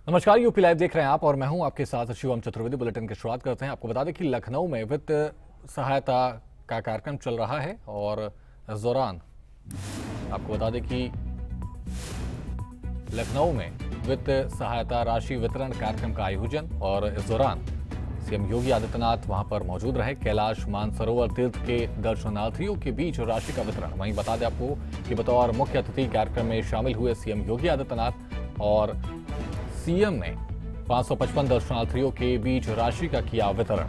नमस्कार, UP live देख रहे हैं आप और मैं हूं आपके साथ शिवम चतुर्वेदी। बुलेटिन की शुरुआत करते हैं। आपको बता दें कि लखनऊ में वित्त सहायता का कार्यक्रम चल रहा है और इस दौरान आपको बता दें कि लखनऊ में वित्त सहायता राशि वितरण कार्यक्रम का आयोजन और इस दौरान सीएम योगी आदित्यनाथ वहां पर मौजूद रहे। कैलाश मानसरोवर तीर्थ के दर्शनार्थियों के बीच राशि का वितरण। वहीं बता दें आपको कि बतौर मुख्य अतिथि कार्यक्रम में शामिल हुए सीएम योगी आदित्यनाथ और सीएम ने 555 दर्शनार्थियों के बीच राशि का किया वितरण।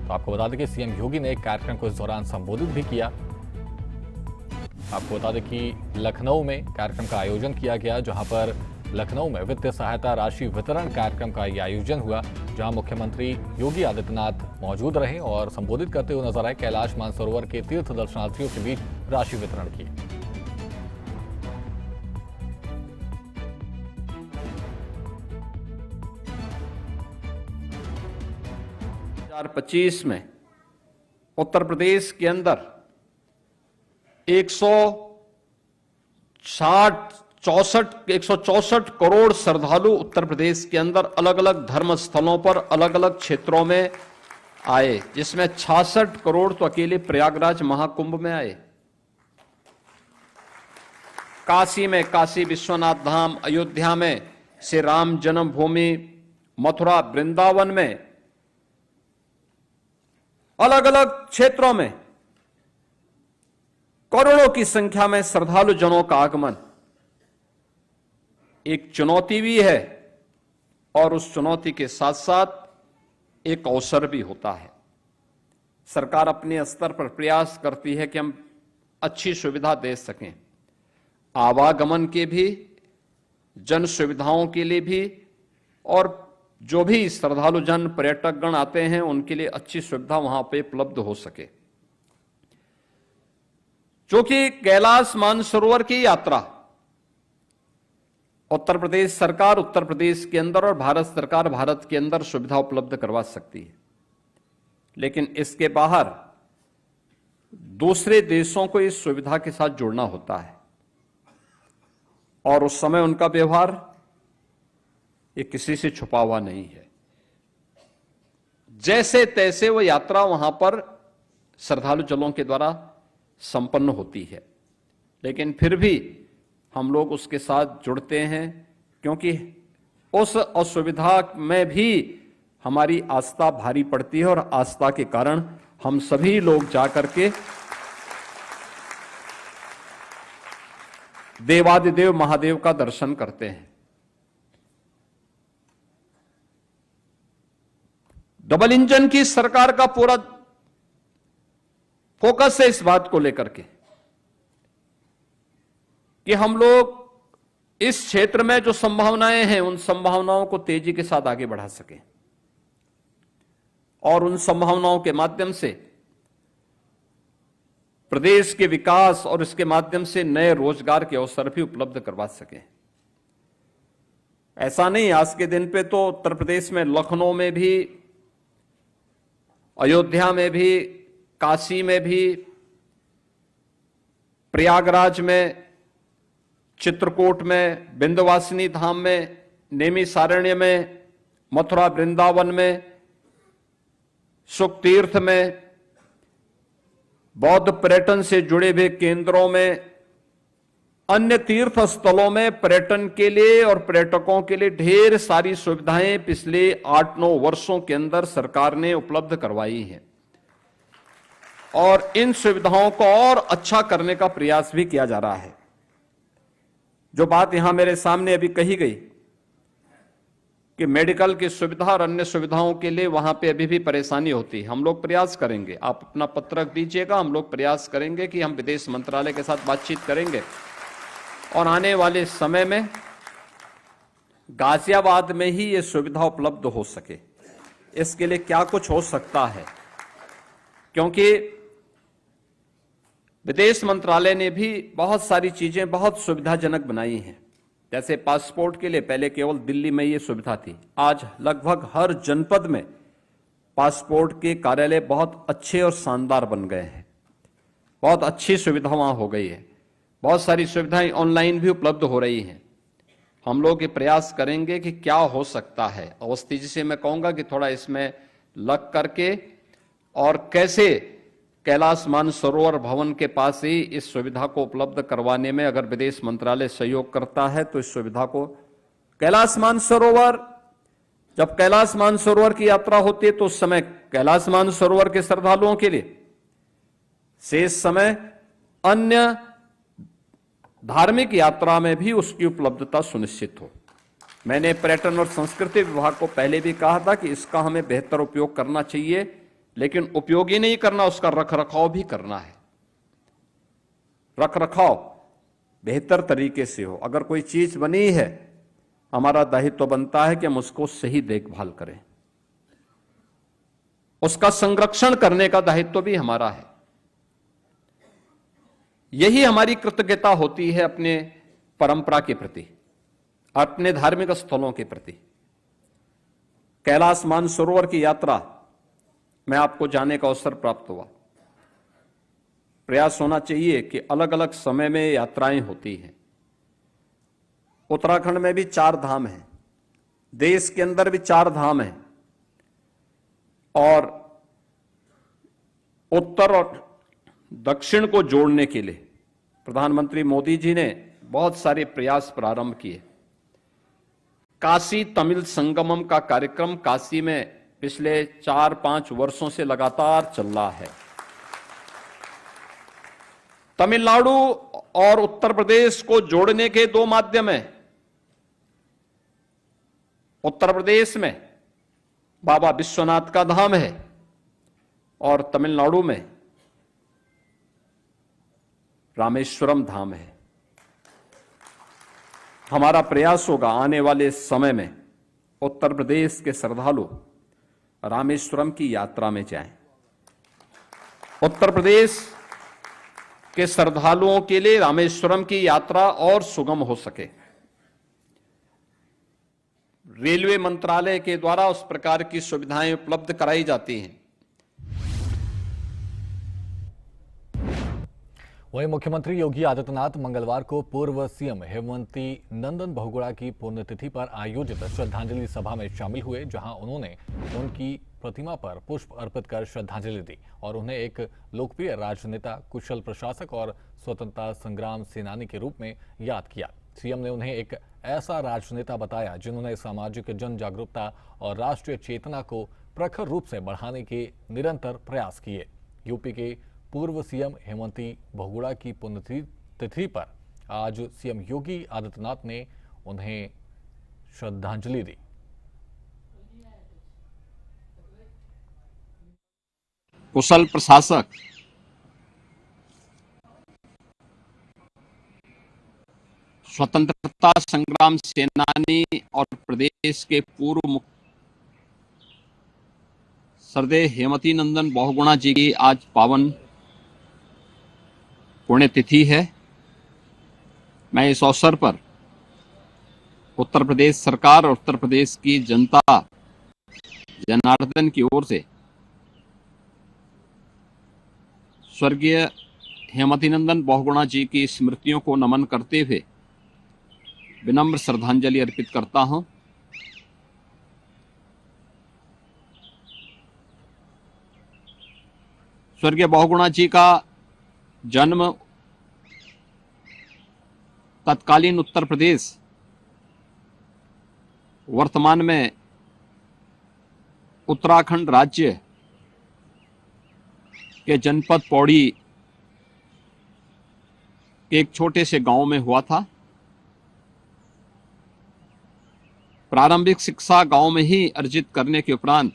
तो आपको बता दें कि सीएम योगी ने एक कार्यक्रम को इस दौरान संबोधित भी किया। आपको बता दें कि लखनऊ में कार्यक्रम का आयोजन किया गया, जहां पर लखनऊ में वित्तीय सहायता राशि वितरण कार्यक्रम का यह आयोजन हुआ, जहां मुख्यमंत्री योगी आदित्यनाथ मौजूद रहे और संबोधित करते हुए नजर आए। कैलाश मानसरोवर के तीर्थ दर्शनार्थियों के बीच राशि वितरण की। 2025 में उत्तर प्रदेश के अंदर 164 करोड़ श्रद्धालु उत्तर प्रदेश के अंदर अलग अलग धर्म स्थलों पर अलग अलग क्षेत्रों में आए, जिसमें 66 करोड़ तो अकेले प्रयागराज महाकुंभ में आए। काशी में काशी विश्वनाथ धाम, अयोध्या में श्री राम जन्मभूमि, मथुरा वृंदावन में अलग अलग क्षेत्रों में करोड़ों की संख्या में श्रद्धालु जनों का आगमन एक चुनौती भी है और उस चुनौती के साथ साथ एक अवसर भी होता है। सरकार अपने स्तर पर प्रयास करती है कि हम अच्छी सुविधा दे सकें, आवागमन के भी, जन सुविधाओं के लिए भी, और जो भी श्रद्धालु जन पर्यटक गण आते हैं उनके लिए अच्छी सुविधा वहां पे उपलब्ध हो सके। क्योंकि कैलाश मानसरोवर की यात्रा उत्तर प्रदेश सरकार उत्तर प्रदेश के अंदर और भारत सरकार भारत के अंदर सुविधा उपलब्ध करवा सकती है, लेकिन इसके बाहर दूसरे देशों को इस सुविधा के साथ जुड़ना होता है और उस समय उनका व्यवहार ये किसी से छुपा हुआ नहीं है। जैसे तैसे वो यात्रा वहां पर श्रद्धालु जनों के द्वारा संपन्न होती है, लेकिन फिर भी हम लोग उसके साथ जुड़ते हैं, क्योंकि उस असुविधा में भी हमारी आस्था भारी पड़ती है और आस्था के कारण हम सभी लोग जाकर के देवादिदेव महादेव का दर्शन करते हैं। डबल इंजन की सरकार का पूरा फोकस है इस बात को लेकर के कि हम लोग इस क्षेत्र में जो संभावनाएं हैं उन संभावनाओं को तेजी के साथ आगे बढ़ा सकें और उन संभावनाओं के माध्यम से प्रदेश के विकास और इसके माध्यम से नए रोजगार के अवसर भी उपलब्ध करवा सकें। ऐसा नहीं, आज के दिन पे तो उत्तर प्रदेश में लखनऊ में भी, अयोध्या में भी, काशी में भी, प्रयागराज में, चित्रकूट में, विंध्यवासिनी धाम में, नैमिषारण्य में, मथुरा वृंदावन में, सुखतीर्थ में, बौद्ध पर्यटन से जुड़े हुए केंद्रों में, अन्य तीर्थ स्थलों में पर्यटन के लिए और पर्यटकों के लिए ढेर सारी सुविधाएं पिछले 8-9 वर्षों के अंदर सरकार ने उपलब्ध करवाई हैं और इन सुविधाओं को और अच्छा करने का प्रयास भी किया जा रहा है। जो बात यहां मेरे सामने अभी कही गई कि मेडिकल की सुविधा और अन्य सुविधाओं के लिए वहां पे अभी भी परेशानी होती है, हम लोग प्रयास करेंगे। आप अपना पत्रक दीजिएगा, हम लोग प्रयास करेंगे कि हम विदेश मंत्रालय के साथ बातचीत करेंगे और आने वाले समय में गाजियाबाद में ही ये सुविधा उपलब्ध हो सके। इसके लिए क्या कुछ हो सकता है, क्योंकि विदेश मंत्रालय ने भी बहुत सारी चीजें बहुत सुविधाजनक बनाई हैं। जैसे पासपोर्ट के लिए पहले केवल दिल्ली में ये सुविधा थी, आज लगभग हर जनपद में पासपोर्ट के कार्यालय बहुत अच्छे और शानदार बन गए हैं। बहुत अच्छी सुविधा वहां हो गई है। बहुत सारी सुविधाएं ऑनलाइन भी उपलब्ध हो रही हैं। हम लोग ये प्रयास करेंगे कि क्या हो सकता है। अवस्थी जी से मैं कहूंगा कि थोड़ा इसमें लग करके और कैसे कैलाश मानसरोवर भवन के पास ही इस सुविधा को उपलब्ध करवाने में अगर विदेश मंत्रालय सहयोग करता है तो इस सुविधा को कैलाश मानसरोवर, जब कैलाश मानसरोवर की यात्रा होती है तो उस समय कैलाश मानसरोवर के श्रद्धालुओं के लिए, शेष समय अन्य धार्मिक यात्रा में भी उसकी उपलब्धता सुनिश्चित हो। मैंने पर्यटन और संस्कृति विभाग को पहले भी कहा था कि इसका हमें बेहतर उपयोग करना चाहिए, लेकिन उपयोग ही नहीं करना, उसका रखरखाव भी करना है। रखरखाव बेहतर तरीके से हो। अगर कोई चीज बनी है, हमारा दायित्व बनता है कि हम उसको सही देखभाल करें, उसका संरक्षण करने का दायित्व भी हमारा है। यही हमारी कृतज्ञता होती है अपने परंपरा के प्रति, अपने धार्मिक स्थलों के प्रति। कैलाश मानसरोवर की यात्रा में आपको जाने का अवसर प्राप्त हुआ। प्रयास होना चाहिए कि अलग अलग समय में यात्राएं होती हैं। उत्तराखंड में भी 4 धाम हैं, देश के अंदर भी 4 धाम हैं, और उत्तर और दक्षिण को जोड़ने के लिए प्रधानमंत्री मोदी जी ने बहुत सारे प्रयास प्रारंभ किए। काशी तमिल संगमम का कार्यक्रम काशी में पिछले 4-5 वर्षों से लगातार चल रहा है। तमिलनाडु और उत्तर प्रदेश को जोड़ने के 2 माध्यम हैं। उत्तर प्रदेश में बाबा विश्वनाथ का धाम है और तमिलनाडु में रामेश्वरम धाम है। हमारा प्रयास होगा आने वाले समय में उत्तर प्रदेश के श्रद्धालु रामेश्वरम की यात्रा में जाएं। उत्तर प्रदेश के श्रद्धालुओं के लिए रामेश्वरम की यात्रा और सुगम हो सके, रेलवे मंत्रालय के द्वारा उस प्रकार की सुविधाएं उपलब्ध कराई जाती हैं। वहीं मुख्यमंत्री योगी आदित्यनाथ मंगलवार को पूर्व सीएम हेमंती नंदन बहुगुणा की पुण्यतिथि पर आयोजित श्रद्धांजलि सभा में शामिल हुए, जहां उन्होंने उनकी प्रतिमा पर पुष्प अर्पित कर श्रद्धांजलि दी और उन्हें एक लोकप्रिय राजनेता, कुशल प्रशासक और स्वतंत्रता संग्राम सेनानी के रूप में याद किया। सीएम ने उन्हें एक ऐसा राजनेता बताया जिन्होंने सामाजिक जन जागरूकता और राष्ट्रीय चेतना को प्रखर रूप से बढ़ाने के निरंतर प्रयास किए। यूपी के पूर्व सीएम हेमंती बहुगुणा की पुण्यतिथि पर आज सीएम योगी आदित्यनाथ ने उन्हें श्रद्धांजलि दी। कुशल प्रशासक, स्वतंत्रता संग्राम सेनानी और प्रदेश के पूर्व मुख्य श्रद्धेय हेमंती नंदन बहुगुणा जी की आज पावन पुण्यतिथि है। मैं इस अवसर पर उत्तर प्रदेश सरकार और उत्तर प्रदेश की जनता जनार्दन की ओर से स्वर्गीय हेमंती नंदन बहुगुणा जी की स्मृतियों को नमन करते हुए विनम्र श्रद्धांजलि अर्पित करता हूं। स्वर्गीय बहुगुणा जी का जन्म तत्कालीन उत्तर प्रदेश, वर्तमान में उत्तराखंड राज्य के जनपद पौड़ी के एक छोटे से गांव में हुआ था। प्रारंभिक शिक्षा गांव में ही अर्जित करने के उपरांत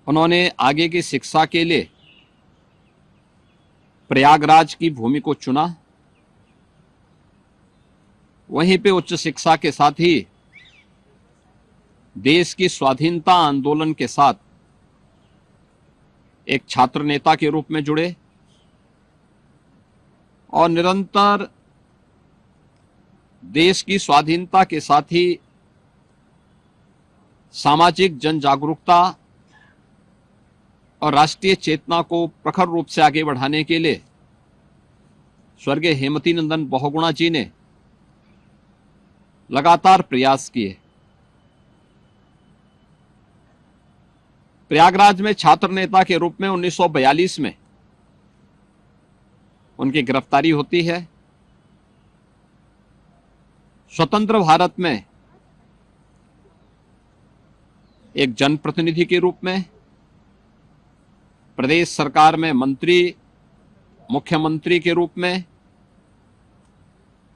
उन्होंने आगे की शिक्षा के लिए प्रयागराज की भूमि को चुना। वहीं पे उच्च शिक्षा के साथ ही देश की स्वाधीनता आंदोलन के साथ एक छात्र नेता के रूप में जुड़े और निरंतर देश की स्वाधीनता के साथ ही सामाजिक जन जागरूकता और राष्ट्रीय चेतना को प्रखर रूप से आगे बढ़ाने के लिए स्वर्गीय हेमंती नंदन बहुगुणा जी ने लगातार प्रयास किए। प्रयागराज में छात्र नेता के रूप में 1942 में उनकी गिरफ्तारी होती है। स्वतंत्र भारत में एक जनप्रतिनिधि के रूप में, प्रदेश सरकार में मंत्री, मुख्यमंत्री के रूप में,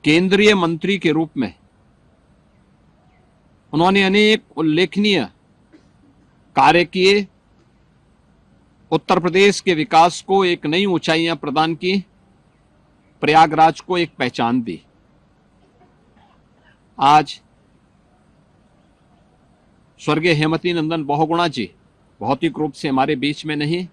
केंद्रीय मंत्री के रूप में उन्होंने अनेक उल्लेखनीय कार्य किए। उत्तर प्रदेश के विकास को एक नई ऊंचाइयां प्रदान की, प्रयागराज को एक पहचान दी। आज स्वर्गीय हेमवती नंदन बहुगुणा जी भौतिक रूप से हमारे बीच में नहीं।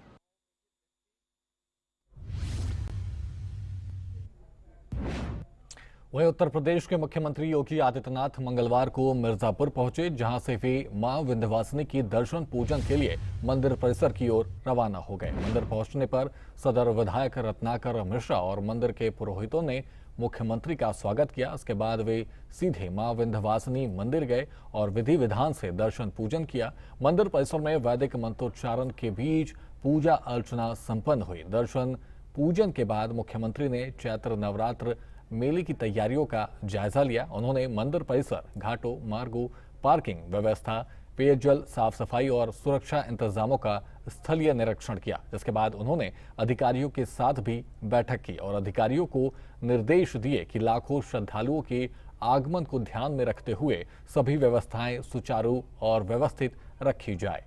वहीं उत्तर प्रदेश के मुख्यमंत्री योगी आदित्यनाथ मंगलवार को मिर्जापुर पहुंचे, जहां से वे मां विंध्यवासिनी की दर्शन पूजन के लिए मंदिर परिसर की ओर रवाना हो गए। मंदिर पहुंचने पर सदर विधायक रत्नाकर मिश्रा और मंदिर के पुरोहितों ने मुख्यमंत्री का स्वागत किया। इसके बाद वे सीधे मां विंध्यवासिनी मंदिर गए और विधि विधान से दर्शन पूजन किया। मंदिर परिसर में वैदिक मंत्रोच्चारण के बीच पूजा अर्चना संपन्न हुई। दर्शन पूजन के बाद मुख्यमंत्री ने चैत्र नवरात्र मेले की तैयारियों का जायजा लिया। उन्होंने मंदिर परिसर, घाटों, मार्गों, पार्किंग व्यवस्था, पेयजल, साफ सफाई और सुरक्षा इंतजामों का स्थलीय निरीक्षण किया, जिसके बाद उन्होंने अधिकारियों के साथ भी बैठक की और अधिकारियों को निर्देश दिए कि लाखों श्रद्धालुओं के आगमन को ध्यान में रखते हुए सभी व्यवस्थाएं सुचारू और व्यवस्थित रखी जाए।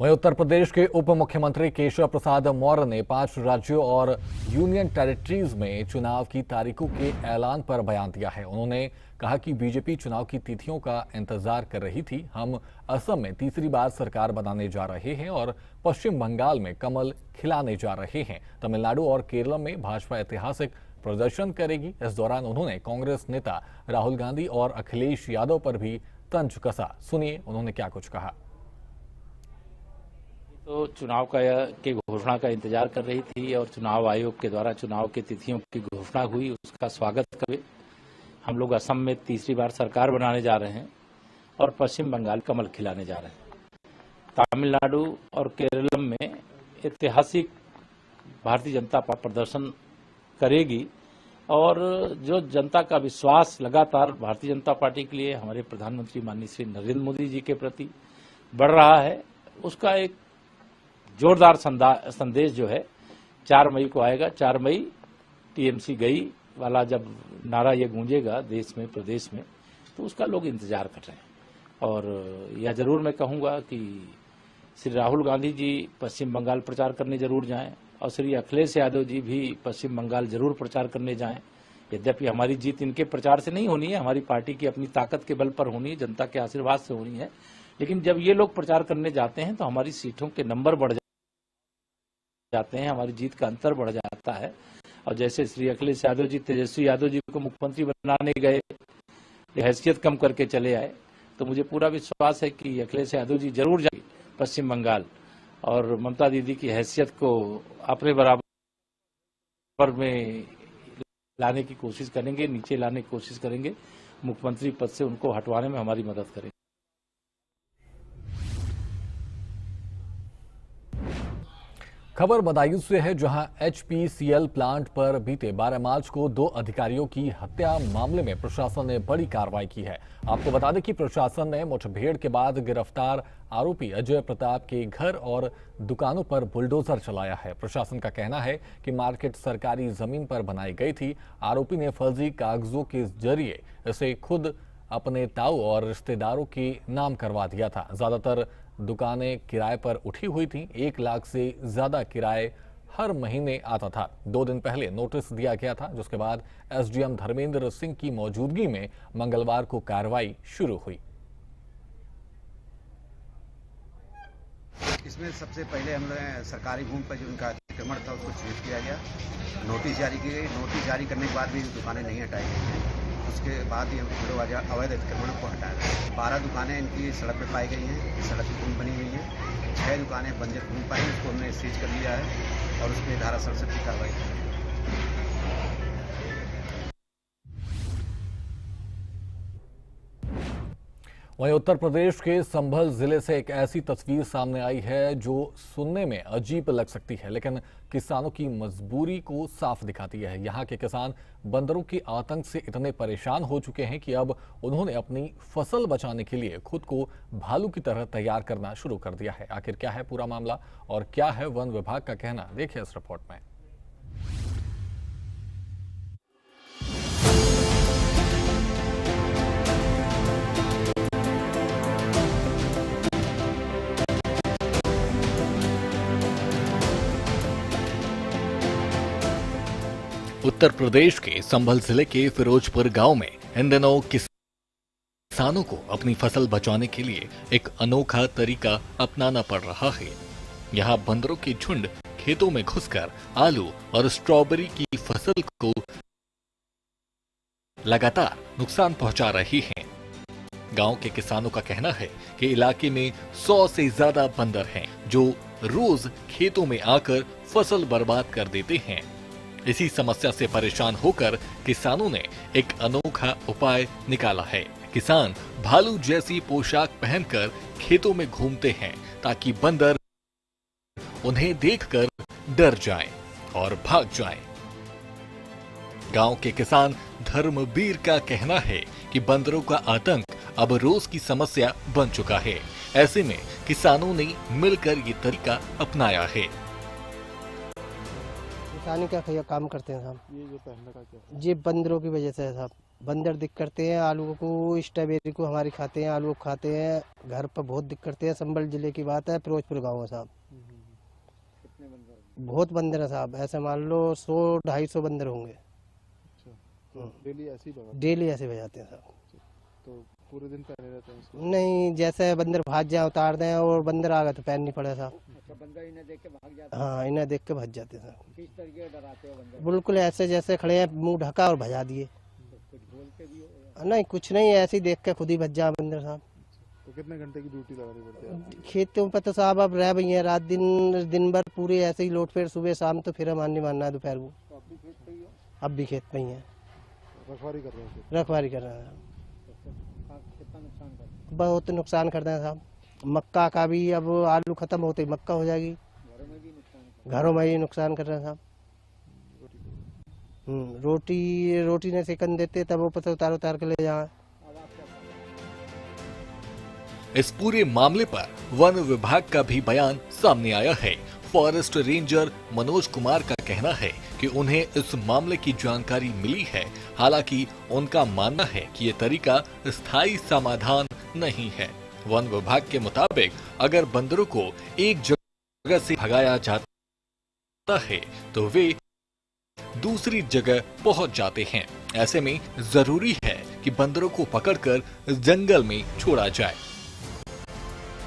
वहीं उत्तर प्रदेश के उप मुख्यमंत्री केशव प्रसाद मौर्य ने 5 राज्यों और यूनियन टेरिटरीज में चुनाव की तारीखों के ऐलान पर बयान दिया है। उन्होंने कहा कि बीजेपी चुनाव की तिथियों का इंतजार कर रही थी। हम असम में तीसरी बार सरकार बनाने जा रहे हैं और पश्चिम बंगाल में कमल खिलाने जा रहे हैं। तमिलनाडु और केरल में भाजपा ऐतिहासिक प्रदर्शन करेगी। इस दौरान उन्होंने कांग्रेस नेता राहुल गांधी और अखिलेश यादव पर भी तंज कसा। सुनिए उन्होंने क्या कुछ कहा। तो चुनाव के घोषणा का इंतजार कर रही थी और चुनाव आयोग के द्वारा चुनाव की तिथियों की घोषणा हुई, उसका स्वागत करें। हम लोग असम में तीसरी बार सरकार बनाने जा रहे हैं और पश्चिम बंगाल कमल खिलाने जा रहे हैं। तमिलनाडु और केरल में ऐतिहासिक भारतीय जनता पार्टी प्रदर्शन करेगी और जो जनता का विश्वास लगातार भारतीय जनता पार्टी के लिए हमारे प्रधानमंत्री माननीय श्री नरेंद्र मोदी जी के प्रति बढ़ रहा है, उसका एक जोरदार संदेश जो है 4 मई को आएगा। 4 मई टीएमसी गई वाला जब नारा ये गूंजेगा देश में, प्रदेश में, तो उसका लोग इंतजार कर रहे हैं। और यह जरूर मैं कहूंगा कि श्री राहुल गांधी जी पश्चिम बंगाल प्रचार करने जरूर जाएं और श्री अखिलेश यादव जी भी पश्चिम बंगाल जरूर प्रचार करने जाएं। यद्यपि हमारी जीत इनके प्रचार से नहीं होनी है, हमारी पार्टी की अपनी ताकत के बल पर होनी है, जनता के आशीर्वाद से होनी है। लेकिन जब ये लोग प्रचार करने जाते हैं तो हमारी सीटों के नंबर बढ़ जाते हैं, हमारी जीत का अंतर बढ़ जाता है। और जैसे श्री अखिलेश यादव जी तेजस्वी यादव जी को मुख्यमंत्री बनाने गए, हैसियत कम करके चले आए, तो मुझे पूरा विश्वास है कि अखिलेश यादव जी जरूर जाएंगे पश्चिम बंगाल और ममता दीदी की हैसियत को अपने बराबर में लाने की कोशिश करेंगे, नीचे लाने की कोशिश करेंगे, मुख्यमंत्री पद से उनको हटवाने में हमारी मदद करेंगे। खबर बदायूं से है, जहां एचपीसीएल प्लांट पर बीते 12 मार्च को 2 अधिकारियों की हत्या मामले में प्रशासन ने बड़ी कार्रवाई की है। आपको बता दें कि प्रशासन ने मुठभेड़ के बाद गिरफ्तार आरोपी अजय प्रताप के घर और दुकानों पर बुलडोजर चलाया है। प्रशासन का कहना है कि मार्केट सरकारी जमीन पर बनाई गई थी। आरोपी ने फर्जी कागजों के जरिए इसे खुद अपने ताऊ और रिश्तेदारों के नाम करवा दिया था। ज्यादातर दुकानें किराए पर उठी हुई थीं। 1 लाख से ज्यादा किराए हर महीने आता था। 2 दिन पहले नोटिस दिया गया था, जिसके बाद एसडीएम धर्मेंद्र सिंह की मौजूदगी में मंगलवार को कार्रवाई शुरू हुई। इसमें सबसे पहले हमने सरकारी भूमि पर जो उनका अतिक्रमण था उसको सीज किया गया, नोटिस जारी की गई। नोटिस जारी करने के बाद भी दुकानें नहीं हटाई गई। उसके बाद ये अवैध अतिक्रमण को हटाया। 12 दुकानें इनकी सड़क पर पाई गई हैं, सड़क की भूमि बनी हुई है। 6 दुकानें बंजर भूमि पाई, उसको हमने सीज कर लिया है और उसमें धारा 67 की कार्रवाई की है। वहीं उत्तर प्रदेश के संभल जिले से एक ऐसी तस्वीर सामने आई है जो सुनने में अजीब लग सकती है, लेकिन किसानों की मजबूरी को साफ दिखाती है। यहाँ के किसान बंदरों के आतंक से इतने परेशान हो चुके हैं कि अब उन्होंने अपनी फसल बचाने के लिए खुद को भालू की तरह तैयार करना शुरू कर दिया है। आखिर क्या है पूरा मामला और क्या है वन विभाग का कहना, देखिए इस रिपोर्ट में। उत्तर प्रदेश के संभल जिले के फिरोजपुर गांव में इन दिनों किसानों को अपनी फसल बचाने के लिए एक अनोखा तरीका अपनाना पड़ रहा है। यहां बंदरों के झुंड खेतों में घुसकर आलू और स्ट्रॉबेरी की फसल को लगातार नुकसान पहुंचा रही हैं। गांव के किसानों का कहना है कि इलाके में 100 से ज्यादा बंदर हैं जो रोज खेतों में आकर फसल बर्बाद कर देते हैं। इसी समस्या से परेशान होकर किसानों ने एक अनोखा उपाय निकाला है। किसान भालू जैसी पोशाक पहनकर खेतों में घूमते हैं ताकि बंदर उन्हें देखकर डर जाएं और भाग जाएं। गांव के किसान धर्मवीर का कहना है कि बंदरों का आतंक अब रोज की समस्या बन चुका है। ऐसे में किसानों ने मिलकर ये तरीका अपनाया है। किसानी का काम करते हैं साहब। ये जो पहनने का क्या है? ये बंदरों की वजह से है साहब। बंदर दिक्कत करते हैं, आलू को स्ट्रॉबेरी को हमारी खाते हैं, आलू खाते हैं, घर पर बहुत दिक्कत करते हैं। संभल जिले की बात है, फिरोजपुर गाँव है साहब। कितने बंदर? बहुत बंदर है साहब, ऐसे मान लो 100-250 बंदर होंगे। डेली ऐसे बजाते हैं साहब। तो पूरे दिन पहने रहते हैं? नहीं, जैसे बंदर भाग जाए उतार दें और बंदर आ गए तो पैर नहीं पड़े साहब। बंदर इन्हें देख के भाग जाते हैं? हाँ, इन्हें देख के भाग जाते हैं साहब। किस तरीके डराते हो बंदर? बिल्कुल ऐसे जैसे खड़े हैं, मुंह ढका और भजा दिए। कुछ बोलते भी हो? नहीं, कुछ नहीं, ऐसे ही देख के खुद ही भज जाए बंदर साहब। तो कितने घंटे की ड्यूटी लगानी पड़ती है? खेतों पर तो साहब अब रह भई है, रात दिन भर पूरे ऐसे ही लोट फेर, सुबह शाम तो फिर माननी मानना है दोपहर को। अब भी खेत पे ही है, रखवारी कर रहे हैं। रखवारी कर रहे हैं, बहुत नुकसान करते हैं साहब। मक्का का भी अब आलू खत्म होते ही मक्का हो जाएगी। घरों में ही नुकसान कर रहे हैं साहब। रोटी ने सेकंड देते तब वो पता उतार के ले जाए। इस पूरे मामले पर वन विभाग का भी बयान सामने आया है। फॉरेस्ट रेंजर मनोज कुमार का कहना है कि उन्हें इस मामले की जानकारी मिली है। हालांकि उनका मानना है कि ये तरीका स्थायी समाधान नहीं है। वन विभाग के मुताबिक अगर बंदरों को एक जगह से भगाया जाता है तो वे दूसरी जगह पहुंच जाते हैं। ऐसे में जरूरी है कि बंदरों को पकड़कर जंगल में छोड़ा जाए।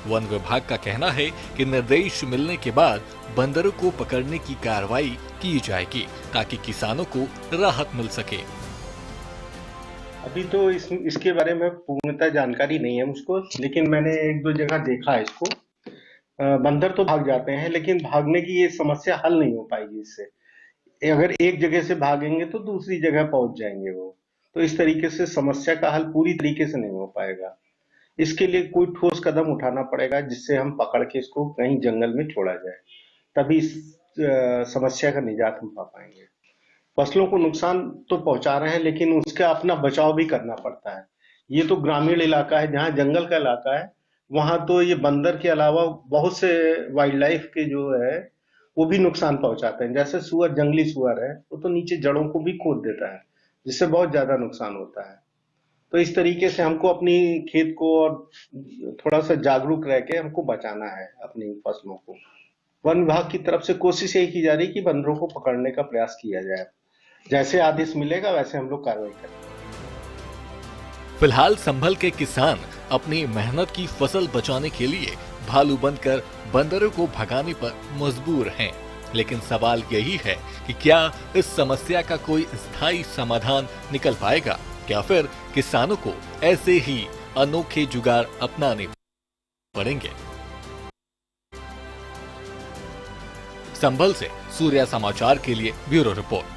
वन विभाग का कहना है कि निर्देश मिलने के बाद बंदरों को पकड़ने की कार्रवाई की जाएगी ताकि किसानों को राहत मिल सके। अभी तो इसके बारे में पूर्णतः जानकारी नहीं है मुझको, लेकिन मैंने 1-2 जगह देखा है इसको। बंदर तो भाग जाते हैं, लेकिन भागने की ये समस्या हल नहीं हो पाएगी इससे। अगर एक जगह से भागेंगे तो दूसरी जगह पहुंच जाएंगे वो, तो इस तरीके से समस्या का हल पूरी तरीके से नहीं हो पाएगा। इसके लिए कोई ठोस कदम उठाना पड़ेगा जिससे हम पकड़ के इसको कहीं जंगल में छोड़ा जाए, तभी इस समस्या का निजात हम पा पाएंगे। फसलों को नुकसान तो पहुंचा रहे हैं, लेकिन उसका अपना बचाव भी करना पड़ता है। ये तो ग्रामीण इलाका है, जहाँ जंगल का इलाका है, वहां तो ये बंदर के अलावा बहुत से वाइल्ड लाइफ के जो है वो भी नुकसान पहुंचाते हैं। जैसे सुअर, जंगली सुअर है, वो तो नीचे जड़ों को भी खोद देता है, जिससे बहुत ज्यादा नुकसान होता है। तो इस तरीके से हमको अपनी खेत को और थोड़ा सा जागरूक रह के हमको बचाना है अपनी फसलों को। वन विभाग की तरफ से कोशिश यही की जा रही है कि बंदरों को पकड़ने का प्रयास किया जाए। जैसे आदेश मिलेगा वैसे हम लोग कार्रवाई करेंगे। फिलहाल संभल के किसान अपनी मेहनत की फसल बचाने के लिए भालू बनकर बंदरों को भगाने पर मजबूर हैं। लेकिन सवाल यही है कि क्या इस समस्या का कोई स्थायी समाधान निकल पाएगा? क्या फिर किसानों को ऐसे ही अनोखे जुगाड़ अपनाने पड़ेंगे? संभल से सूर्या समाचार के लिए ब्यूरो रिपोर्ट।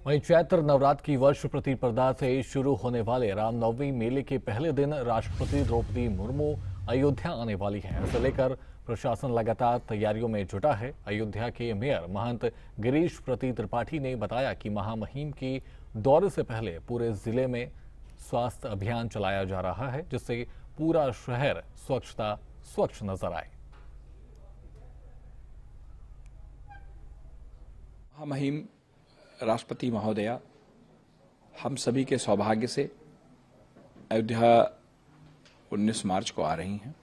वहीं चैत्र नवरात्र की वर्ष प्रतिपदा से शुरू होने वाले रामनवमी मेले के पहले दिन राष्ट्रपति द्रौपदी मुर्मू अयोध्या आने वाली हैं। इसे लेकर प्रशासन लगातार तैयारियों में जुटा है। अयोध्या के मेयर महंत गिरीश प्रति त्रिपाठी ने बताया कि महामहिम के दौरे से पहले पूरे जिले में स्वास्थ्य अभियान चलाया जा रहा है, जिससे पूरा शहर स्वच्छ नजर आए। महामहिम राष्ट्रपति महोदया हम सभी के सौभाग्य से अयोध्या 19 मार्च को आ रही हैं,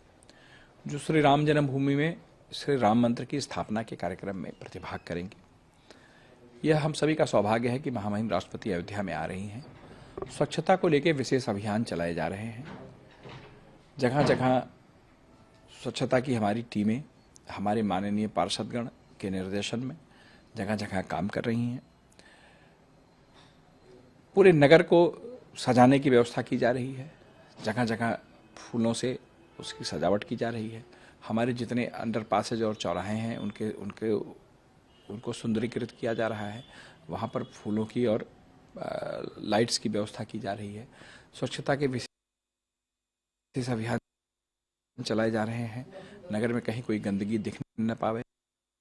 जो श्री राम जन्मभूमि में श्री राम मंदिर की स्थापना के कार्यक्रम में प्रतिभाग करेंगे। यह हम सभी का सौभाग्य है कि महामहिम राष्ट्रपति अयोध्या में आ रही हैं। स्वच्छता को लेकर विशेष अभियान चलाए जा रहे हैं। जगह जगह स्वच्छता की हमारी टीमें हमारे माननीय पार्षदगण के निर्देशन में जगह जगह काम कर रही हैं। पूरे नगर को सजाने की व्यवस्था की जा रही है। जगह जगह फूलों से उसकी सजावट की जा रही है। हमारे जितने अंडर पासेज और चौराहे हैं उनको सुंदरीकृत किया जा रहा है। वहाँ पर फूलों की और लाइट्स की व्यवस्था की जा रही है। स्वच्छता के विशेष अभियान चलाए जा रहे हैं। नगर में कहीं कोई गंदगी दिख न पावे।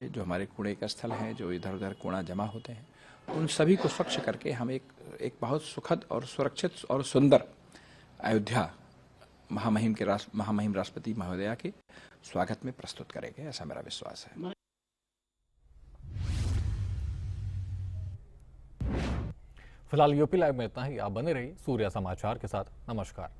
जो हमारे कूड़े का स्थल है, जो इधर उधर कूड़ा जमा होते हैं, उन सभी को स्वच्छ करके हम एक बहुत सुखद और सुरक्षित और सुंदर अयोध्या महामहिम राष्ट्रपति महोदया के स्वागत में प्रस्तुत करेंगे, ऐसा मेरा विश्वास है। फिलहाल यूपी लाइव में इतना ही। आप बने रहिए सूर्या समाचार के साथ। नमस्कार।